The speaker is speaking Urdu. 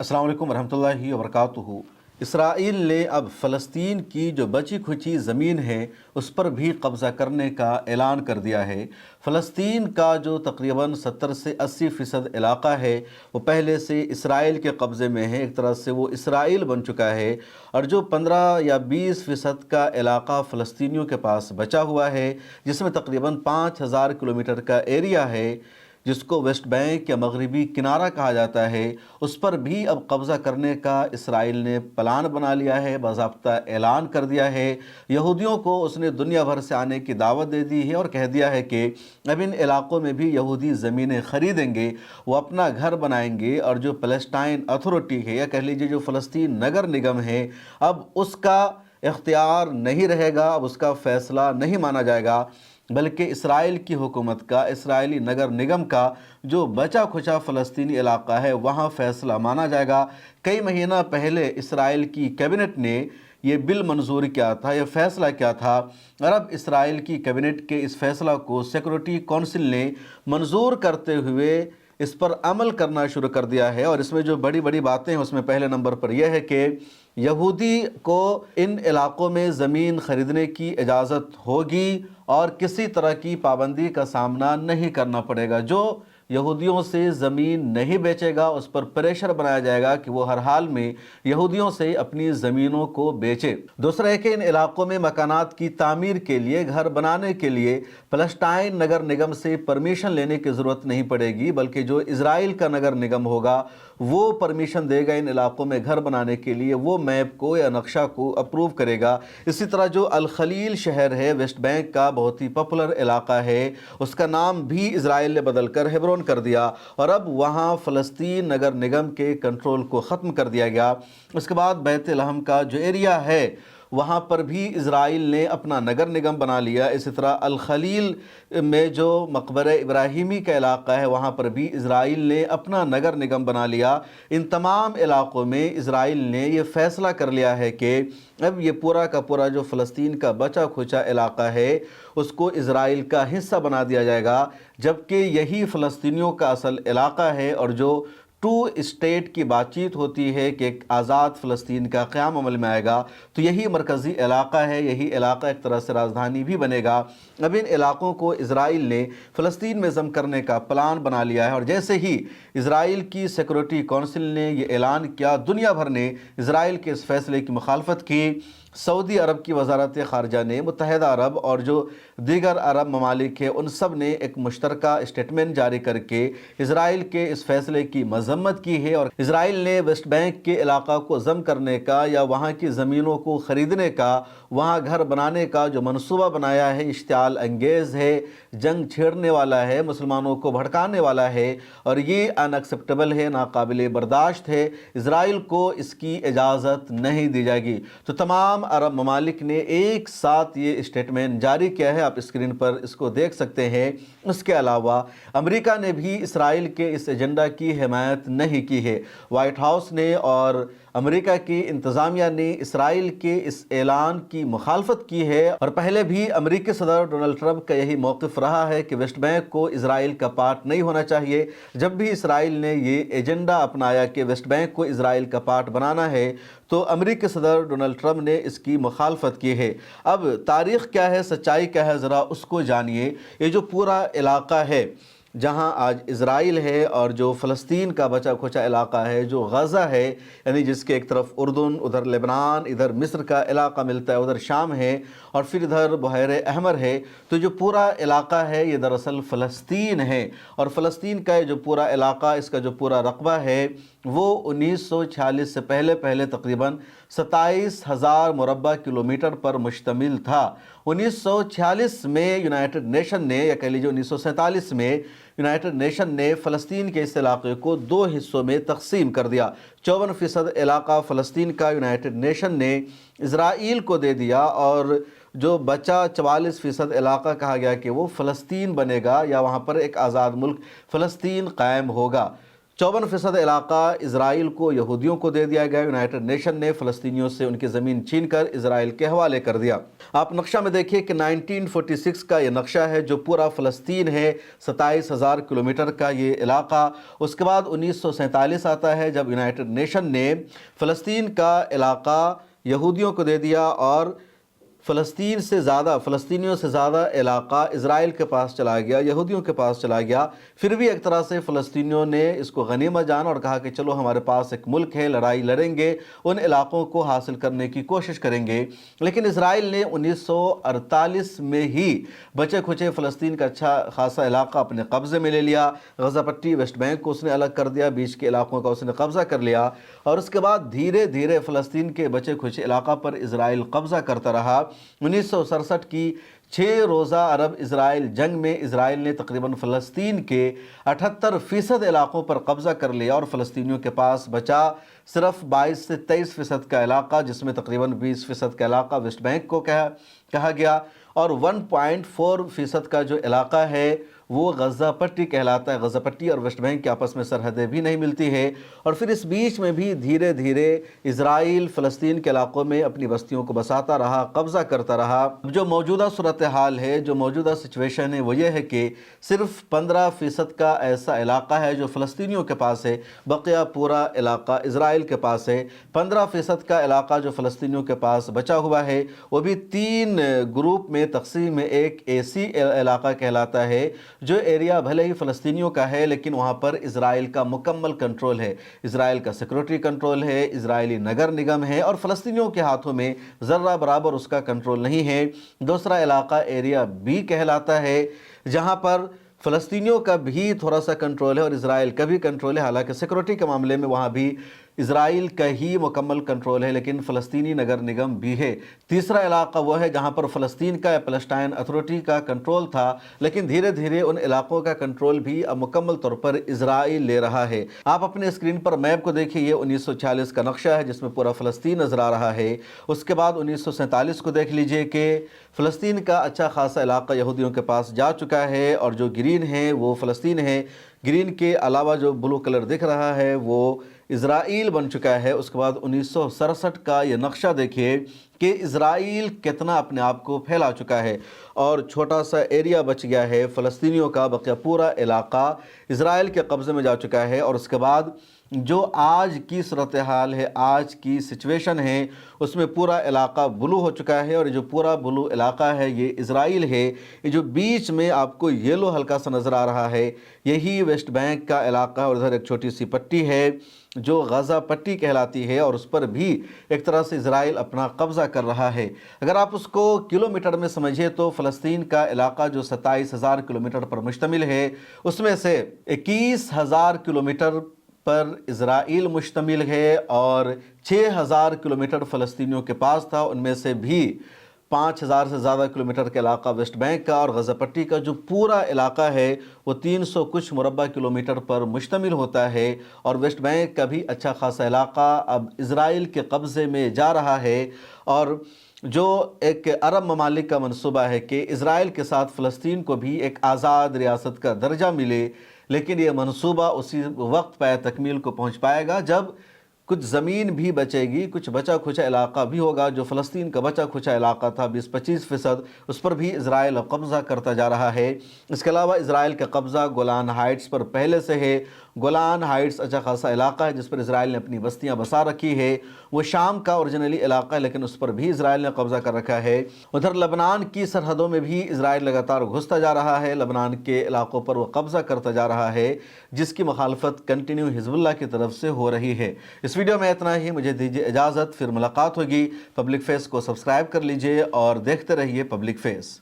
السلام علیکم ورحمۃ اللہ وبرکاتہ۔ اسرائیل نے اب فلسطین کی جو بچی کھچی زمین ہے اس پر بھی قبضہ کرنے کا اعلان کر دیا ہے۔ فلسطین کا جو تقریباً 70 سے 80% علاقہ ہے وہ پہلے سے اسرائیل کے قبضے میں ہے، ایک طرح سے وہ اسرائیل بن چکا ہے، اور جو 15 یا 20% کا علاقہ فلسطینیوں کے پاس بچا ہوا ہے، جس میں تقریباً 5000 کلومیٹر کا ایریا ہے، جس کو ویسٹ بینک یا مغربی کنارہ کہا جاتا ہے، اس پر بھی اب قبضہ کرنے کا اسرائیل نے پلان بنا لیا ہے، باضابطہ اعلان کر دیا ہے۔ یہودیوں کو اس نے دنیا بھر سے آنے کی دعوت دے دی ہے اور کہہ دیا ہے کہ اب ان علاقوں میں بھی یہودی زمینیں خریدیں گے، وہ اپنا گھر بنائیں گے، اور جو پیلسٹائن اتھارٹی ہے یا کہہ لیجیے جو فلسطین نگر نگم ہے، اب اس کا اختیار نہیں رہے گا، اب اس کا فیصلہ نہیں مانا جائے گا، بلکہ اسرائیل کی حکومت کا، اسرائیلی نگر نگم کا جو بچا کھچا فلسطینی علاقہ ہے وہاں فیصلہ مانا جائے گا۔ کئی مہینہ پہلے اسرائیل کی کیبنٹ نے یہ بل منظور کیا تھا، یہ فیصلہ کیا تھا، اور اب اسرائیل کی کیبنٹ کے اس فیصلہ کو سیکورٹی کونسل نے منظور کرتے ہوئے اس پر عمل کرنا شروع کر دیا ہے۔ اور اس میں جو بڑی بڑی باتیں ہیں اس میں پہلے نمبر پر یہ ہے کہ یہودی کو ان علاقوں میں زمین خریدنے کی اجازت ہوگی اور کسی طرح کی پابندی کا سامنا نہیں کرنا پڑے گا۔ جو یہودیوں سے زمین نہیں بیچے گا اس پر پریشر بنایا جائے گا کہ وہ ہر حال میں یہودیوں سے اپنی زمینوں کو بیچے۔ دوسرا ہے کہ ان علاقوں میں مکانات کی تعمیر کے لیے، گھر بنانے کے لیے پیلسٹائن نگر نگم سے پرمیشن لینے کی ضرورت نہیں پڑے گی، بلکہ جو اسرائیل کا نگر نگم ہوگا وہ پرمیشن دے گا ان علاقوں میں گھر بنانے کے لیے، وہ میپ کو یا نقشہ کو اپروو کرے گا۔ اسی طرح جو الخلیل شہر ہے، ویسٹ بینک کا بہت ہی پاپولر علاقہ ہے، اس کا نام بھی اسرائیل نے بدل کر ہیبرون کر دیا، اور اب وہاں فلسطین نگر نگم کے کنٹرول کو ختم کر دیا گیا۔ اس کے بعد بیت لحم کا جو ایریا ہے وہاں پر بھی اسرائیل نے اپنا نگر نگم بنا لیا۔ اسی طرح الخلیل میں جو مقبرہ ابراہیمی کا علاقہ ہے وہاں پر بھی اسرائیل نے اپنا نگر نگم بنا لیا۔ ان تمام علاقوں میں اسرائیل نے یہ فیصلہ کر لیا ہے کہ اب یہ پورا کا پورا جو فلسطین کا بچا کھچا علاقہ ہے اس کو اسرائیل کا حصہ بنا دیا جائے گا، جبکہ یہی فلسطینیوں کا اصل علاقہ ہے، اور جو 2 اسٹیٹ کی بات چیت ہوتی ہے کہ ایک آزاد فلسطین کا قیام عمل میں آئے گا، تو یہی مرکزی علاقہ ہے، یہی علاقہ ایک طرح سے راجدھانی بھی بنے گا۔ اب ان علاقوں کو اسرائیل نے فلسطین میں ضم کرنے کا پلان بنا لیا ہے، اور جیسے ہی اسرائیل کی سیکورٹی کونسل نے یہ اعلان کیا، دنیا بھر نے اسرائیل کے اس فیصلے کی مخالفت کی۔ سعودی عرب کی وزارت خارجہ نے، متحدہ عرب اور جو دیگر عرب ممالک ہیں ان سب نے ایک مشترکہ اسٹیٹمنٹ جاری کر کے اسرائیل کے اس فیصلے کی مذمت کی ہے، اور اسرائیل نے ویسٹ بینک کے علاقہ کو ضم کرنے کا یا وہاں کی زمینوں کو خریدنے کا، وہاں گھر بنانے کا جو منصوبہ بنایا ہے اشتعال انگیز ہے، جنگ چھیڑنے والا ہے، مسلمانوں کو بھڑکانے والا ہے، اور یہ ان ایکسیپٹیبل ہے، ناقابل برداشت ہے۔ اسرائیل کو اس کی اجازت نہیں دی جائے گی۔ تو تمام عرب ممالک نے ایک ساتھ یہ اسٹیٹمنٹ جاری کیا ہے، آپ اسکرین پر اس کو دیکھ سکتے ہیں۔ اس کے علاوہ امریکہ نے بھی اسرائیل کے اس ایجنڈا کی حمایت نہیں کی ہے۔ وائٹ ہاؤس نے اور امریکہ کی انتظامیہ نے اسرائیل کے اس اعلان کی مخالفت کی ہے، اور پہلے بھی امریکی صدر ڈونلڈ ٹرمپ کا یہی موقف رہا ہے کہ ویسٹ بینک کو اسرائیل کا پارٹ نہیں ہونا چاہیے۔ جب بھی اسرائیل نے یہ ایجنڈا اپنایا کہ ویسٹ بینک کو اسرائیل کا پارٹ بنانا ہے تو امریکی صدر ڈونلڈ ٹرمپ نے اس کی مخالفت کی ہے۔ اب تاریخ کیا ہے، سچائی کیا ہے، ذرا اس کو جانیے۔ یہ جو پورا علاقہ ہے جہاں آج اسرائیل ہے اور جو فلسطین کا بچا کھچا علاقہ ہے، جو غزہ ہے، یعنی جس کے ایک طرف اردن، ادھر لبنان، ادھر مصر کا علاقہ ملتا ہے، ادھر شام ہے، اور پھر ادھر بحیرہ احمر ہے، تو جو پورا علاقہ ہے یہ دراصل فلسطین ہے۔ اور فلسطین کا جو پورا علاقہ، اس کا جو پورا رقبہ ہے وہ 1946 سے پہلے تقریباً 27,000 مربع کلومیٹر پر مشتمل تھا۔ 1946 میں یونائٹڈ نیشن نے، یا کہہ لیجیے 1947 میں یونائٹڈ نیشن نے فلسطین کے اس علاقے کو 2 حصوں میں تقسیم کر دیا۔ 54% علاقہ فلسطین کا یونائٹڈ نیشن نے اسرائیل کو دے دیا، اور جو بچا 44% علاقہ کہا گیا کہ وہ فلسطین بنے گا، یا وہاں پر ایک آزاد ملک فلسطین قائم ہوگا۔ 54% علاقہ اسرائیل کو یہودیوں کو دے دیا گیا۔ یونائٹڈ نیشن نے فلسطینیوں سے ان کی زمین چھین کر اسرائیل کے حوالے کر دیا۔ آپ نقشہ میں دیکھیے کہ 1946 کا یہ نقشہ ہے جو پورا فلسطین ہے، 27,000 کلومیٹر کا یہ علاقہ۔ اس کے بعد 1947 آتا ہے جب یونائٹڈ نیشن نے فلسطین کا علاقہ یہودیوں کو دے دیا اور فلسطینیوں سے زیادہ علاقہ اسرائیل کے پاس چلا گیا، یہودیوں کے پاس چلا گیا۔ پھر بھی ایک طرح سے فلسطینیوں نے اس کو غنیمت جانا اور کہا کہ چلو ہمارے پاس ایک ملک ہے، لڑائی لڑیں گے، ان علاقوں کو حاصل کرنے کی کوشش کریں گے۔ لیکن اسرائیل نے 1948 میں ہی بچے کھچے فلسطین کا اچھا خاصا علاقہ اپنے قبضے میں لے لیا۔ غزہ پٹی، ویسٹ بینک کو اس نے الگ کر دیا، بیچ کے علاقوں کا اس نے قبضہ کر لیا، اور اس کے بعد دھیرے دھیرے فلسطین کے بچے کھچے علاقہ پر اسرائیل قبضہ کرتا رہا۔ 1967 کی 6 روزہ عرب اسرائیل جنگ میں اسرائیل نے تقریباً فلسطین کے 78% علاقوں پر قبضہ کر لیا، اور فلسطینیوں کے پاس بچا صرف 22 سے 23% کا علاقہ، جس میں تقریباً 20% کا علاقہ ویسٹ بینک کو کہا گیا، اور 1.4% کا جو علاقہ ہے وہ غزہ پٹی کہلاتا ہے۔ غزہ پٹی اور ویسٹ بینک کے آپس میں سرحدیں بھی نہیں ملتی ہے، اور پھر اس بیچ میں بھی دھیرے دھیرے اسرائیل فلسطین کے علاقوں میں اپنی بستیوں کو بساتا رہا، قبضہ کرتا رہا۔ جو موجودہ صورتحال ہے، جو موجودہ سچویشن ہے، وہ یہ ہے کہ صرف 15% کا ایسا علاقہ ہے جو فلسطینیوں کے پاس ہے، بقیہ پورا علاقہ اسرائیل کے پاس ہے۔ 15% کا علاقہ جو فلسطینیوں کے پاس بچا ہوا ہے وہ بھی 3 گروپ میں تقسیم ہے۔ ایک ایسی علاقہ کہلاتا ہے جو ایریا بھلے ہی فلسطینیوں کا ہے لیکن وہاں پر اسرائیل کا مکمل کنٹرول ہے، اسرائیل کا سیکورٹی کنٹرول ہے، اسرائیلی نگر نگم ہے، اور فلسطینیوں کے ہاتھوں میں ذرہ برابر اس کا کنٹرول نہیں ہے۔ دوسرا علاقہ ایریا بی کہلاتا ہے، جہاں پر فلسطینیوں کا بھی تھوڑا سا کنٹرول ہے اور اسرائیل کا بھی کنٹرول ہے، حالانکہ سیکورٹی کے معاملے میں وہاں بھی اسرائیل کا ہی مکمل کنٹرول ہے لیکن فلسطینی نگر نگم بھی ہے۔ تیسرا علاقہ وہ ہے جہاں پر فلسطین کا پیلسٹائن اتھارٹی کا کنٹرول تھا، لیکن دھیرے دھیرے ان علاقوں کا کنٹرول بھی اب مکمل طور پر اسرائیل لے رہا ہے۔ آپ اپنے اسکرین پر میپ کو دیکھیں، یہ 1946 کا نقشہ ہے جس میں پورا فلسطین نظر آ رہا ہے۔ اس کے بعد 1947 کو دیکھ لیجئے کہ فلسطین کا اچھا خاصا علاقہ یہودیوں کے پاس جا چکا ہے، اور جو گرین ہے وہ فلسطین ہے، گرین کے علاوہ جو بلو کلر دکھ رہا ہے وہ اسرائیل بن چکا ہے۔ اس کے بعد 1967 کا یہ نقشہ دیکھیے کہ اسرائیل کتنا اپنے آپ کو پھیلا چکا ہے، اور چھوٹا سا ایریا بچ گیا ہے فلسطینیوں کا، بقیہ پورا علاقہ اسرائیل کے قبضے میں جا چکا ہے۔ اور اس کے بعد جو آج کی صورتحال ہے، آج کی سچویشن ہے، اس میں پورا علاقہ بلو ہو چکا ہے، اور جو پورا بلو علاقہ ہے یہ اسرائیل ہے۔ یہ جو بیچ میں آپ کو یلو ہلکا سا نظر آ رہا ہے یہی ویسٹ بینک کا علاقہ، اور ادھر ایک چھوٹی سی پٹی ہے جو غزہ پٹی کہلاتی ہے، اور اس پر بھی ایک طرح سے اسرائیل اپنا قبضہ کر رہا ہے۔ اگر آپ اس کو کلومیٹر میں سمجھے تو فلسطین کا علاقہ جو 27,000 کلومیٹر پر مشتمل ہے، اس میں سے 21,000 کلومیٹر پر اسرائیل مشتمل ہے، اور 6,000 کلومیٹر فلسطینیوں کے پاس تھا، ان میں سے بھی 5,000 سے زیادہ کلومیٹر کا علاقہ ویسٹ بینک کا، اور غزہ پٹی کا جو پورا علاقہ ہے وہ 300 کچھ مربع کلومیٹر پر مشتمل ہوتا ہے، اور ویسٹ بینک کا بھی اچھا خاصا علاقہ اب اسرائیل کے قبضے میں جا رہا ہے۔ اور جو ایک عرب ممالک کا منصوبہ ہے کہ اسرائیل کے ساتھ فلسطین کو بھی ایک آزاد ریاست کا درجہ ملے، لیکن یہ منصوبہ اسی وقت پہ تکمیل کو پہنچ پائے گا جب کچھ زمین بھی بچے گی، کچھ بچا کھچا علاقہ بھی ہوگا۔ جو فلسطین کا بچا کھچا علاقہ تھا 20-25%، اس پر بھی اسرائیل اب قبضہ کرتا جا رہا ہے۔ اس کے علاوہ اسرائیل کا قبضہ گولان ہائٹس پر پہلے سے ہے۔ گولان ہائٹس اچھا خاصا علاقہ ہے جس پر اسرائیل نے اپنی بستیاں بسا رکھی ہے، وہ شام کا اوریجنلی علاقہ ہے لیکن اس پر بھی اسرائیل نے قبضہ کر رکھا ہے۔ ادھر لبنان کی سرحدوں میں بھی اسرائیل لگاتار گھستا جا رہا ہے، لبنان کے علاقوں پر وہ قبضہ کرتا جا رہا ہے، جس کی مخالفت کنٹینیو حزب اللہ کی طرف سے ہو رہی ہے۔ اس ویڈیو میں اتنا ہی، مجھے دیجیے اجازت، پھر ملاقات ہوگی۔ پبلک فیس کو سبسکرائب کر لیجئے اور دیکھتے رہیے پبلک فیس۔